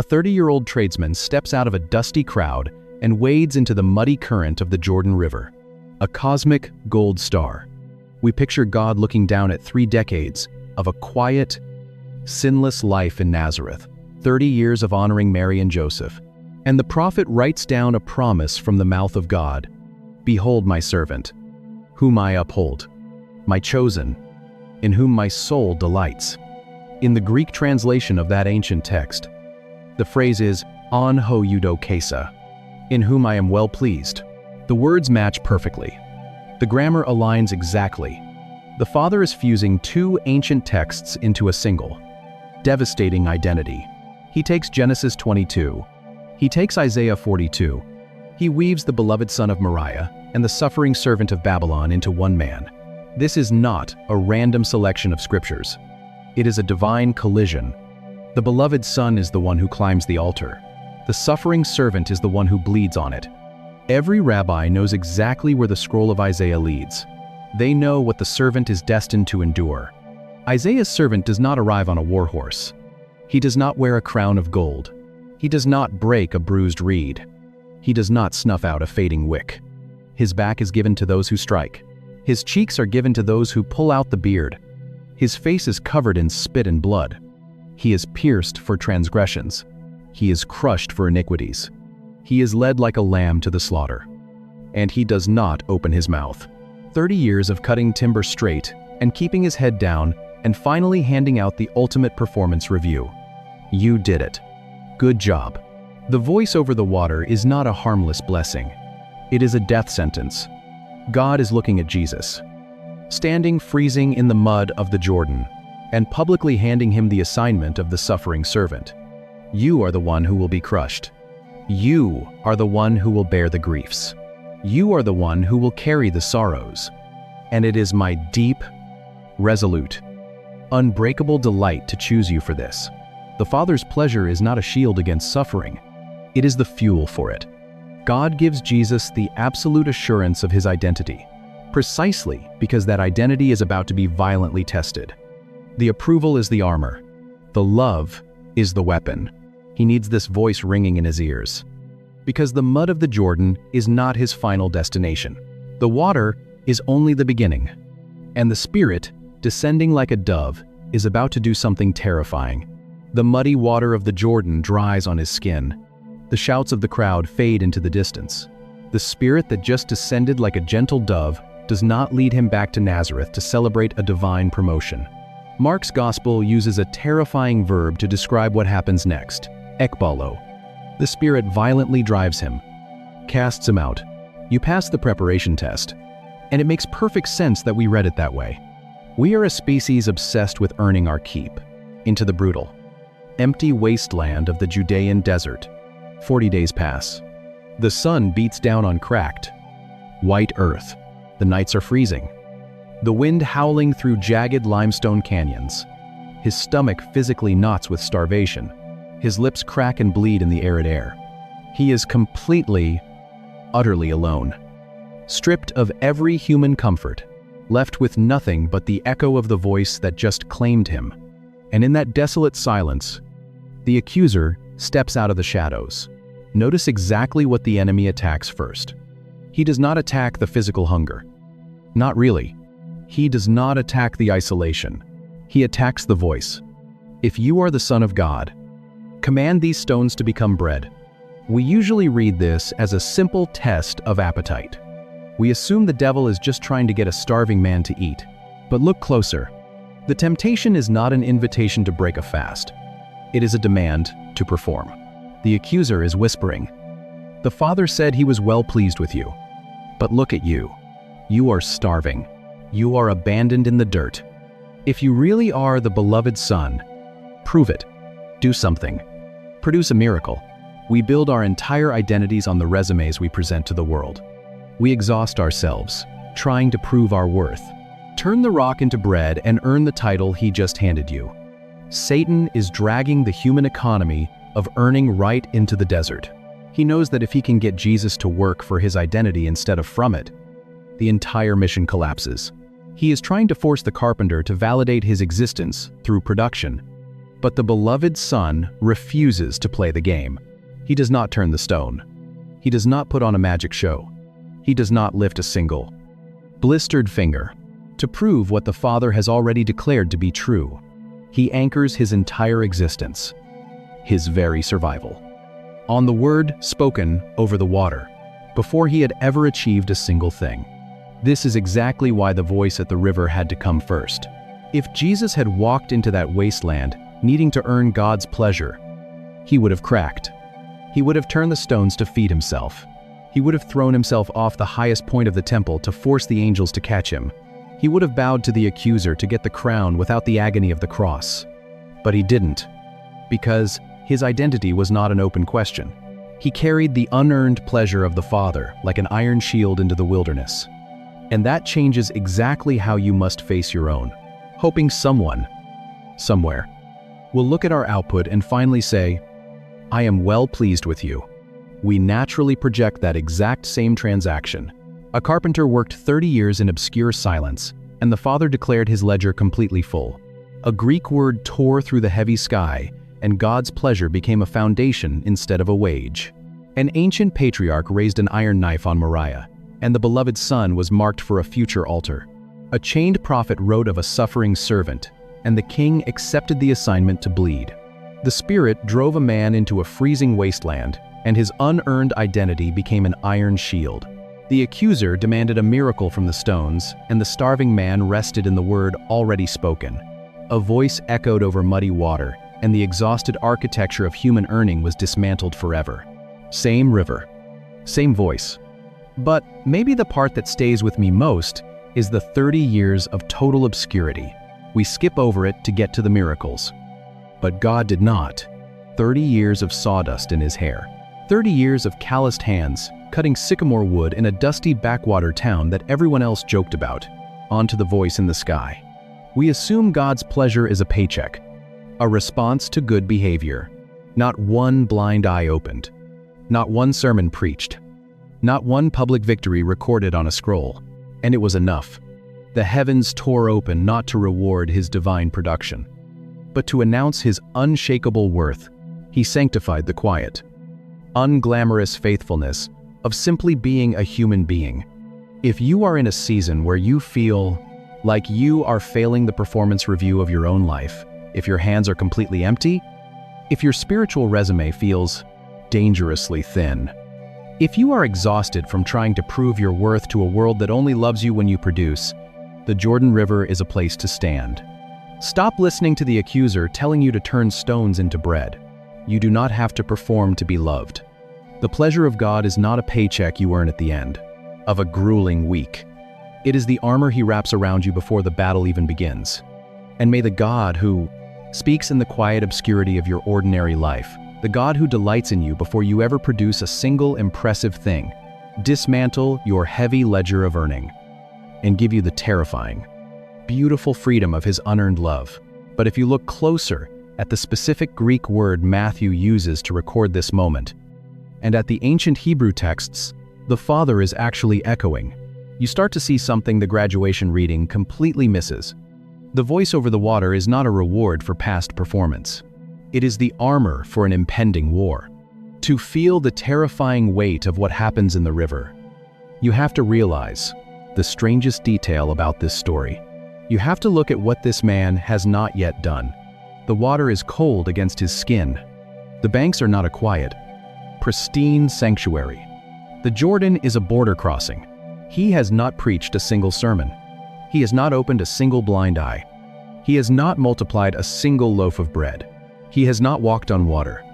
A 30-year-old tradesman steps out of a dusty crowd and wades into the muddy current of the Jordan River. A cosmic gold star. We picture God looking down at 3 decades of a quiet, sinless life in Nazareth, 30 years of honoring Mary and Joseph. And the prophet writes down a promise from the mouth of God. "Behold my servant, whom I uphold, my chosen, in whom my soul delights." In the Greek translation of that ancient text, the phrase is "on ho eudokesa," in whom I am well pleased. The words match perfectly. The grammar aligns exactly. The Father is fusing 2 ancient texts into a single, devastating identity. He takes Genesis 22. He takes Isaiah 42. He weaves the beloved son of Moriah and the suffering servant of Babylon into one man. This is not a random selection of scriptures. It is a divine collision. The beloved son is the one who climbs the altar. The suffering servant is the one who bleeds on it. Every rabbi knows exactly where the scroll of Isaiah leads. They know what the servant is destined to endure. Isaiah's servant does not arrive on a war horse. He does not wear a crown of gold. He does not break a bruised reed. He does not snuff out a fading wick. His back is given to those who strike. His cheeks are given to those who pull out the beard. His face is covered in spit and blood. He is pierced for transgressions. He is crushed for iniquities. He is led like a lamb to the slaughter. And he does not open his mouth. 30 years of cutting timber straight and keeping his head down and finally handing out the ultimate performance review. You did it. Good job. The voice over the water is not a harmless blessing. It is a death sentence. God is looking at Jesus, standing freezing in the mud of the Jordan, and publicly handing him the assignment of the suffering servant. You are the one who will be crushed. You are the one who will bear the griefs. You are the one who will carry the sorrows. And it is my deep, resolute, unbreakable delight to choose you for this. The Father's pleasure is not a shield against suffering. It is the fuel for it. God gives Jesus the absolute assurance of his identity, precisely because that identity is about to be violently tested. The approval is the armor. The love is the weapon. He needs this voice ringing in his ears. Because the mud of the Jordan is not his final destination. The water is only the beginning. And the Spirit, descending like a dove, is about to do something terrifying. The muddy water of the Jordan dries on his skin. The shouts of the crowd fade into the distance. The Spirit that just descended like a gentle dove does not lead him back to Nazareth to celebrate a divine promotion. Mark's Gospel uses a terrifying verb to describe what happens next, ekbalo. The Spirit violently drives him, casts him out. You pass the preparation test, and it makes perfect sense that we read it that way. We are a species obsessed with earning our keep into the brutal, empty wasteland of the Judean desert. 40 days pass. The sun beats down on cracked, white earth. The nights are freezing. The wind howling through jagged limestone canyons. His stomach physically knots with starvation. His lips crack and bleed in the arid air. He is completely, utterly alone. Stripped of every human comfort, left with nothing but the echo of the voice that just claimed him. And in that desolate silence, the accuser steps out of the shadows. Notice exactly what the enemy attacks first. He does not attack the physical hunger. Not really. He does not attack the isolation. He attacks the voice. If you are the Son of God, command these stones to become bread. We usually read this as a simple test of appetite. We assume the devil is just trying to get a starving man to eat. But look closer. The temptation is not an invitation to break a fast. It is a demand to perform. The accuser is whispering, "The Father said he was well pleased with you. But look at you. You are starving. You are abandoned in the dirt. If you really are the beloved Son, prove it. Do something. Produce a miracle." We build our entire identities on the resumes we present to the world. We exhaust ourselves, trying to prove our worth. Turn the rock into bread and earn the title he just handed you. Satan is dragging the human economy of earning right into the desert. He knows that if he can get Jesus to work for his identity instead of from it, the entire mission collapses. He is trying to force the carpenter to validate his existence through production. But the beloved Son refuses to play the game. He does not turn the stone. He does not put on a magic show. He does not lift a single blistered finger to prove what the Father has already declared to be true. He anchors his entire existence, his very survival, on the word spoken over the water, before he had ever achieved a single thing. This is exactly why the voice at the river had to come first. If Jesus had walked into that wasteland needing to earn God's pleasure, he would have cracked. He would have turned the stones to feed himself. He would have thrown himself off the highest point of the temple to force the angels to catch him. He would have bowed to the accuser to get the crown without the agony of the cross. But he didn't, because his identity was not an open question. He carried the unearned pleasure of the Father like an iron shield into the wilderness. And that changes exactly how you must face your own, hoping someone, somewhere, will look at our output and finally say, "I am well pleased with you." We naturally project that exact same transaction. A carpenter worked 30 years in obscure silence, and the Father declared his ledger completely full. A Greek word tore through the heavy sky, and God's pleasure became a foundation instead of a wage. An ancient patriarch raised an iron knife on Moriah, and the beloved Son was marked for a future altar. A chained prophet wrote of a suffering servant, and the king accepted the assignment to bleed. The Spirit drove a man into a freezing wasteland, and his unearned identity became an iron shield. The accuser demanded a miracle from the stones, and the starving man rested in the word already spoken. A voice echoed over muddy water, and the exhausted architecture of human earning was dismantled forever. Same river, same voice. But maybe the part that stays with me most is the 30 years of total obscurity. We skip over it to get to the miracles. But God did not. 30 years of sawdust in his hair. 30 years of calloused hands, cutting sycamore wood in a dusty backwater town that everyone else joked about, onto the voice in the sky. We assume God's pleasure is a paycheck, a response to good behavior. Not one blind eye opened. Not one sermon preached. Not one public victory recorded on a scroll. And it was enough. The heavens tore open not to reward his divine production, but to announce his unshakable worth. He sanctified the quiet, unglamorous faithfulness of simply being a human being. If you are in a season where you feel like you are failing the performance review of your own life, if your hands are completely empty, if your spiritual resume feels dangerously thin, if you are exhausted from trying to prove your worth to a world that only loves you when you produce, the Jordan River is a place to stand. Stop listening to the accuser telling you to turn stones into bread. You do not have to perform to be loved. The pleasure of God is not a paycheck you earn at the end of a grueling week. It is the armor he wraps around you before the battle even begins. And may the God who speaks in the quiet obscurity of your ordinary life, the God who delights in you before you ever produce a single impressive thing, dismantle your heavy ledger of earning and give you the terrifying, beautiful freedom of his unearned love. But if you look closer at the specific Greek word Matthew uses to record this moment, and at the ancient Hebrew texts, the Father is actually echoing, you start to see something the graduation reading completely misses. The voice over the water is not a reward for past performance. It is the armor for an impending war. To feel the terrifying weight of what happens in the river, you have to realize the strangest detail about this story. You have to look at what this man has not yet done. The water is cold against his skin. The banks are not a quiet, pristine sanctuary. The Jordan is a border crossing. He has not preached a single sermon. He has not opened a single blind eye. He has not multiplied a single loaf of bread. He has not walked on water.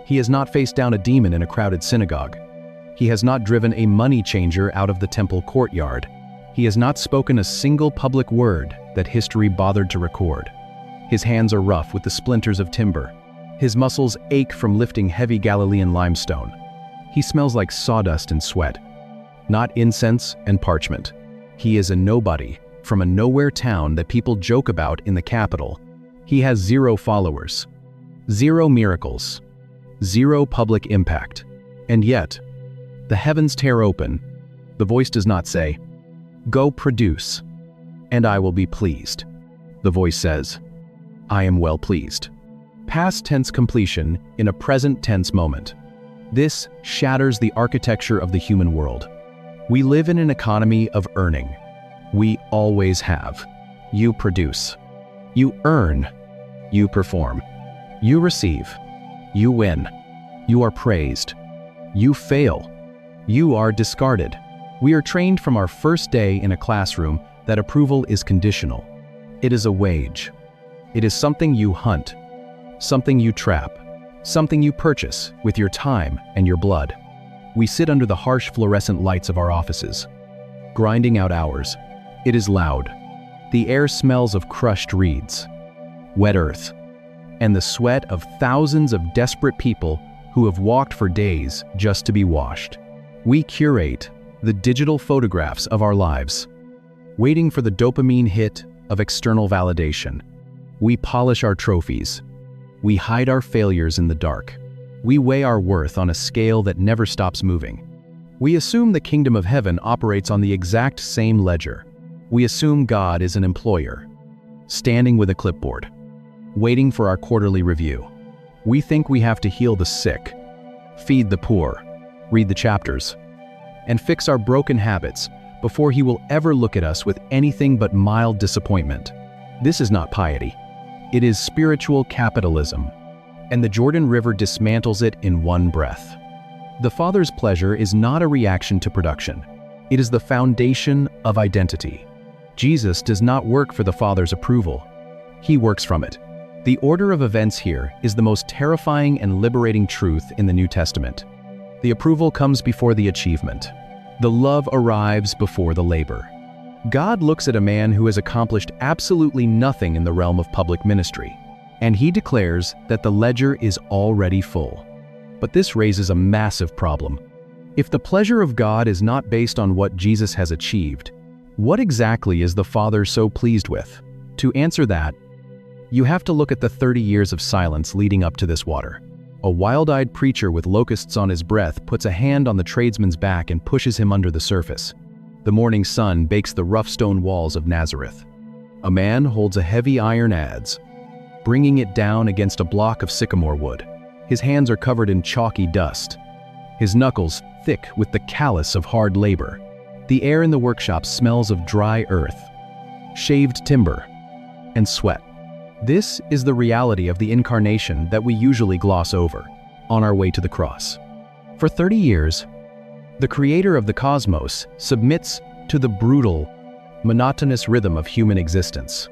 He has not faced down a demon in a crowded synagogue. He has not driven a money changer out of the temple courtyard. He has not spoken a single public word that history bothered to record. His hands are rough with the splinters of timber. His muscles ache from lifting heavy Galilean limestone. He smells like sawdust and sweat, not incense and parchment. He is a nobody from a nowhere town that people joke about in the capital. He has 0 followers, 0 miracles, 0 public impact. And yet, the heavens tear open. The voice does not say, "Go produce, and I will be pleased." The voice says, "I am well pleased." past tense completion in a present tense moment. This shatters the architecture of the human world. We live in an economy of earning. We always have. You produce. You earn. You perform. You receive. You win. You are praised. You fail. You are discarded. We are trained from our first day in a classroom that approval is conditional. It is a wage. It is something you hunt, something you trap, something you purchase with your time and your blood. We sit under the harsh fluorescent lights of our offices, grinding out hours. It is loud. The air smells of crushed reeds, wet earth, and the sweat of thousands of desperate people who have walked for days just to be washed. We curate the digital photographs of our lives, waiting for the dopamine hit of external validation. We polish our trophies. We hide our failures in the dark. We weigh our worth on a scale that never stops moving. We assume the kingdom of heaven operates on the exact same ledger. We assume God is an employer, standing with a clipboard, waiting for our quarterly review. We think we have to heal the sick, feed the poor, read the chapters, and fix our broken habits before He will ever look at us with anything but mild disappointment. This is not piety. It is spiritual capitalism, and the Jordan River dismantles it in one breath. The Father's pleasure is not a reaction to production. It is the foundation of identity. Jesus does not work for the Father's approval. He works from it. The order of events here is the most terrifying and liberating truth in the New Testament. The approval comes before the achievement. The love arrives before the labor. God looks at a man who has accomplished absolutely nothing in the realm of public ministry, and He declares that the ledger is already full. But this raises a massive problem. If the pleasure of God is not based on what Jesus has achieved, what exactly is the Father so pleased with? To answer that, you have to look at the 30 years of silence leading up to this water. A wild-eyed preacher with locusts on his breath puts a hand on the tradesman's back and pushes him under the surface. The morning sun bakes the rough stone walls of Nazareth. A man holds a heavy iron adze, bringing it down against a block of sycamore wood. His hands are covered in chalky dust, his knuckles thick with the callus of hard labor. The air in the workshop smells of dry earth, shaved timber, and sweat. This is the reality of the incarnation that we usually gloss over on our way to the cross. For 30 years, the creator of the cosmos submits to the brutal, monotonous rhythm of human existence.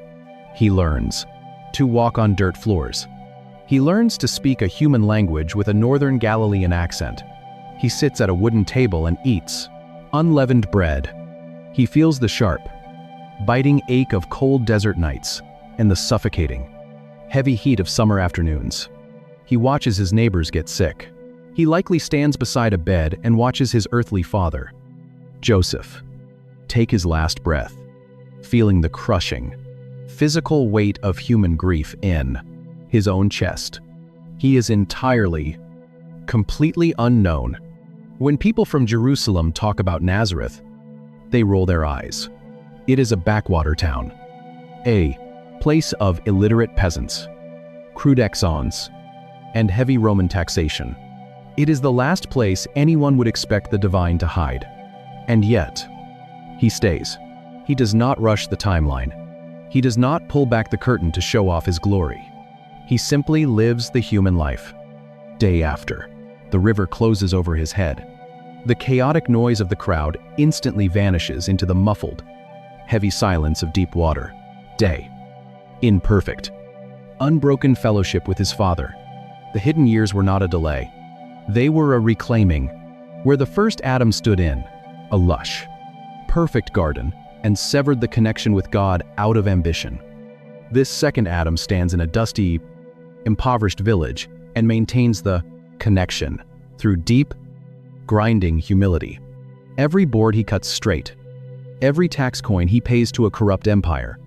He learns to walk on dirt floors. He learns to speak a human language with a northern Galilean accent. He sits at a wooden table and eats unleavened bread. He feels the sharp, biting ache of cold desert nights and the suffocating, heavy heat of summer afternoons. He watches his neighbors get sick. He likely stands beside a bed and watches his earthly father, Joseph, take his last breath, feeling the crushing, physical weight of human grief in his own chest. He is entirely, completely unknown. When people from Jerusalem talk about Nazareth, they roll their eyes. It is a backwater town, a place of illiterate peasants, crude exons, and heavy Roman taxation. It is the last place anyone would expect the divine to hide. And yet, He stays. He does not rush the timeline. He does not pull back the curtain to show off His glory. He simply lives the human life. Day after, the river closes over His head. The chaotic noise of the crowd instantly vanishes into the muffled, heavy silence of deep water. Day. Imperfect. Unbroken fellowship with His Father. The hidden years were not a delay. They were a reclaiming, where the first Adam stood in, a lush, perfect garden, and severed the connection with God out of ambition. This second Adam stands in a dusty, impoverished village and maintains the connection through deep, grinding humility. Every board he cuts straight, every tax coin he pays to a corrupt empire,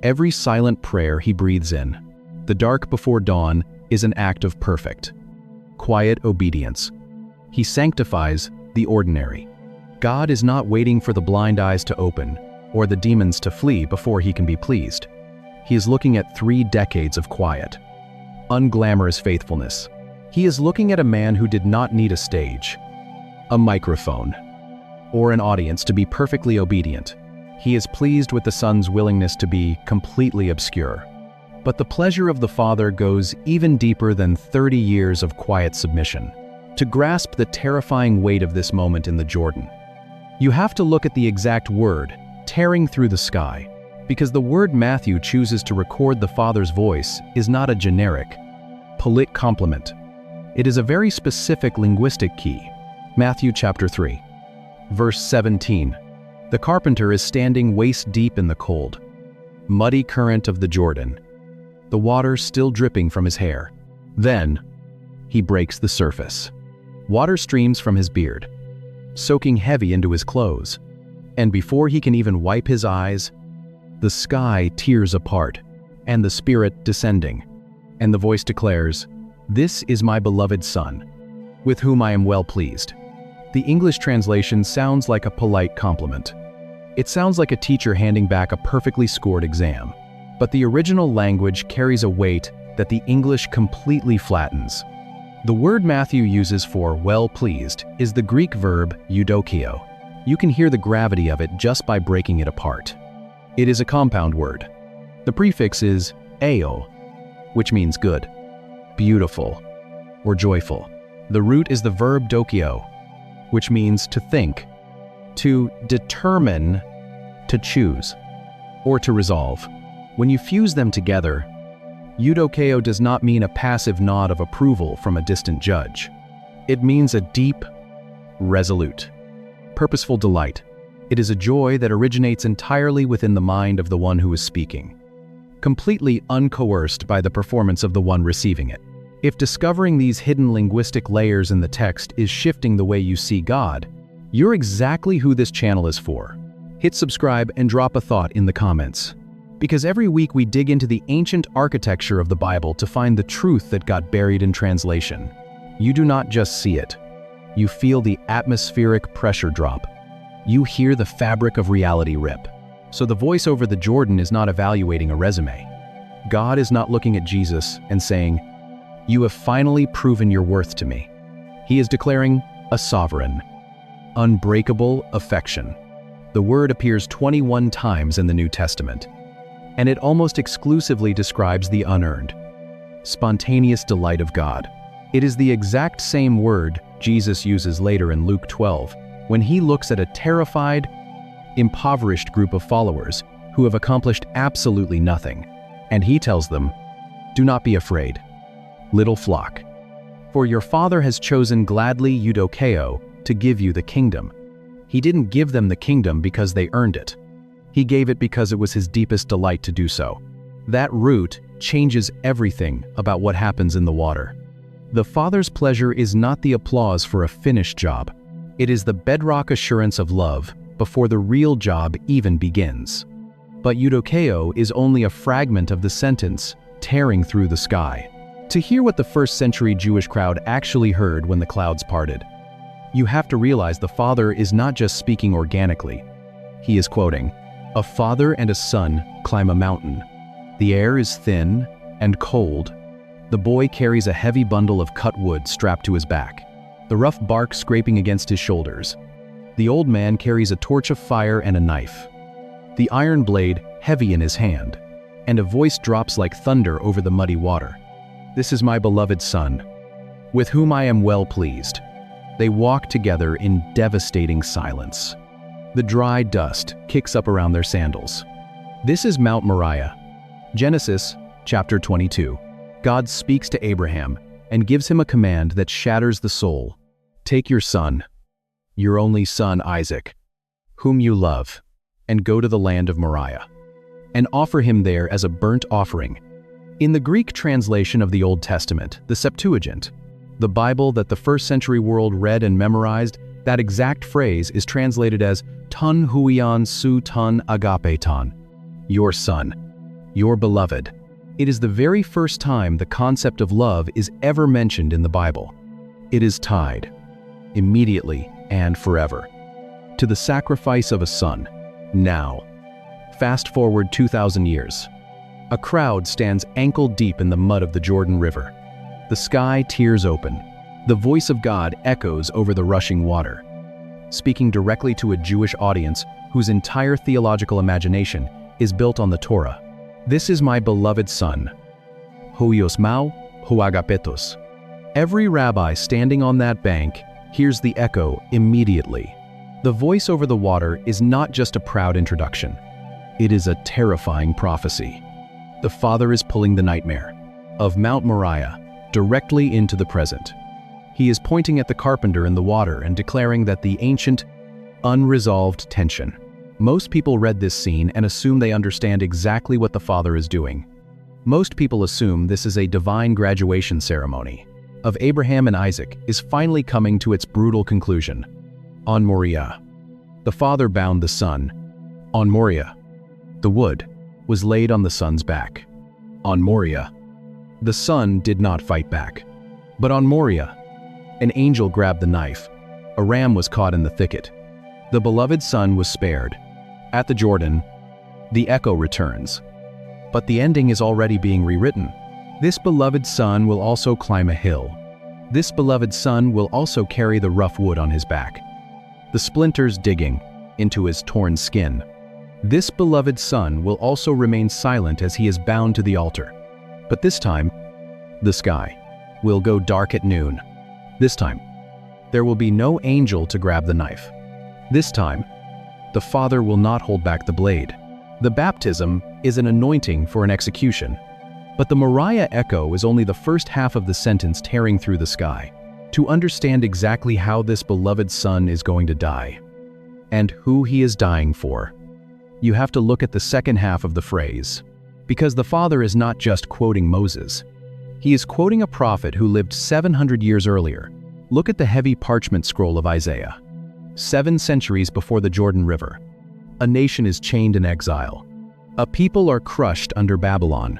every silent prayer he breathes in. The dark before dawn is an act of perfect, quiet obedience. He sanctifies the ordinary. God is not waiting for the blind eyes to open or the demons to flee before He can be pleased. He is looking at 3 decades of quiet, unglamorous faithfulness. He is looking at a man who did not need a stage, a microphone, or an audience to be perfectly obedient. He is pleased with the Son's willingness to be completely obscure. But the pleasure of the Father goes even deeper than 30 years of quiet submission. To grasp the terrifying weight of this moment in the Jordan, you have to look at the exact word, tearing through the sky, because the word Matthew chooses to record the Father's voice is not a generic, polite compliment. It is a very specific linguistic key. Matthew chapter 3, verse 17. The carpenter is standing waist-deep in the cold, muddy current of the Jordan, the water still dripping from his hair. Then, he breaks the surface. Water streams from his beard, soaking heavy into his clothes, and before he can even wipe his eyes, the sky tears apart, and the Spirit descending, and the voice declares, "This is my beloved Son, with whom I am well pleased." The English translation sounds like a polite compliment. It sounds like a teacher handing back a perfectly scored exam. But the original language carries a weight that the English completely flattens. The word Matthew uses for well pleased is the Greek verb eudokio. You can hear the gravity of it just by breaking it apart. It is a compound word. The prefix is ao, which means good, beautiful, or joyful. The root is the verb dokio, which means to think, to determine, to choose, or to resolve. When you fuse them together, eudokeo does not mean a passive nod of approval from a distant judge. It means a deep, resolute, purposeful delight. It is a joy that originates entirely within the mind of the one who is speaking, completely uncoerced by the performance of the one receiving it. If discovering these hidden linguistic layers in the text is shifting the way you see God, you're exactly who this channel is for. Hit subscribe and drop a thought in the comments. Because every week we dig into the ancient architecture of the Bible to find the truth that got buried in translation. You do not just see it. You feel the atmospheric pressure drop. You hear the fabric of reality rip. So the voice over the Jordan is not evaluating a resume. God is not looking at Jesus and saying, "You have finally proven your worth to me." He is declaring a sovereign, unbreakable affection. The word appears 21 times in the New Testament, and it almost exclusively describes the unearned, spontaneous delight of God. It is the exact same word Jesus uses later in Luke 12, when he looks at a terrified, impoverished group of followers who have accomplished absolutely nothing, and he tells them, "Do not be afraid, little flock, for your Father has chosen gladly eudokeo to give you the kingdom." He didn't give them the kingdom because they earned it. He gave it because it was his deepest delight to do so. That root changes everything about what happens in the water. The Father's pleasure is not the applause for a finished job. It is the bedrock assurance of love before the real job even begins. But eudokeo is only a fragment of the sentence, tearing through the sky. To hear what the first-century Jewish crowd actually heard when the clouds parted, you have to realize the Father is not just speaking organically. He is quoting, "A father and a son climb a mountain. The air is thin and cold. The boy carries a heavy bundle of cut wood strapped to his back, the rough bark scraping against his shoulders. The old man carries a torch of fire and a knife, the iron blade heavy in his hand, and a voice drops like thunder over the muddy water. This is my beloved Son, with whom I am well pleased." They walk together in devastating silence. The dry dust kicks up around their sandals. This is Mount Moriah. Genesis chapter 22. God speaks to Abraham and gives him a command that shatters the soul. "Take your son, your only son Isaac, whom you love, and go to the land of Moriah, and offer him there as a burnt offering." In the Greek translation of the Old Testament, the Septuagint, the Bible that the first-century world read and memorized, that exact phrase is translated as ton huion su ton agapeton, your son, your beloved. It is the very first time the concept of love is ever mentioned in the Bible. It is tied, immediately and forever, to the sacrifice of a son. Now, fast forward 2,000 years. A crowd stands ankle-deep in the mud of the Jordan River. The sky tears open. The voice of God echoes over the rushing water, speaking directly to a Jewish audience whose entire theological imagination is built on the Torah. This is my beloved son, Huios Mau, Huagapetos. Every rabbi standing on that bank hears the echo immediately. The voice over the water is not just a proud introduction. It is a terrifying prophecy. The Father is pulling the nightmare of Mount Moriah directly into the present. He is pointing at the carpenter in the water and declaring that the ancient, unresolved tension. Most people read this scene and assume they understand exactly what the Father is doing. Most people assume this is a divine graduation ceremony of Abraham and Isaac is finally coming to its brutal conclusion. On Moriah, the Father bound the Son. On Moriah, the wood was laid on the Son's back. On Moriah, the Son did not fight back. But on Moriah, an angel grabbed the knife. A ram was caught in the thicket. The beloved Son was spared. At the Jordan, the echo returns. But the ending is already being rewritten. This beloved Son will also climb a hill. This beloved Son will also carry the rough wood on his back, the splinters digging into his torn skin. This beloved Son will also remain silent as he is bound to the altar. But this time, the sky will go dark at noon. This time, there will be no angel to grab the knife. This time, the Father will not hold back the blade. The baptism is an anointing for an execution. But the Moriah echo is only the first half of the sentence tearing through the sky. To understand exactly how this beloved Son is going to die, and who he is dying for, you have to look at the second half of the phrase. Because the Father is not just quoting Moses. He is quoting a prophet who lived 700 years earlier. Look at the heavy parchment scroll of Isaiah. 7 centuries before the Jordan River, a nation is chained in exile. A people are crushed under Babylon.